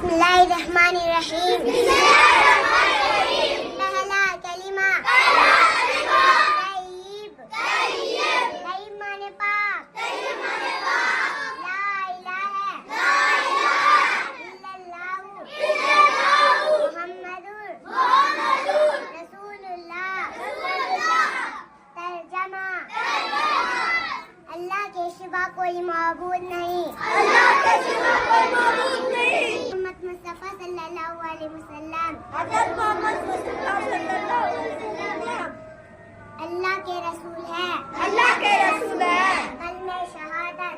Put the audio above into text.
बिस्मिल्लाहिर्रहमानिर्रहीम। पहला कलिमा तय्यब। तय्यब माने पाक। ला इलाहा इल्लल्लाहु मुहम्मदुर रसूलुल्लाह। तर्जमा अल्लाह के सिवा कोई माबूद नहीं। मोहम्मद मुस्तफा सल्लल्लाहु अलैहि वसल्लम अल्लाह के रसूल है। अल्लाह के रसूल है। कलमे शहादत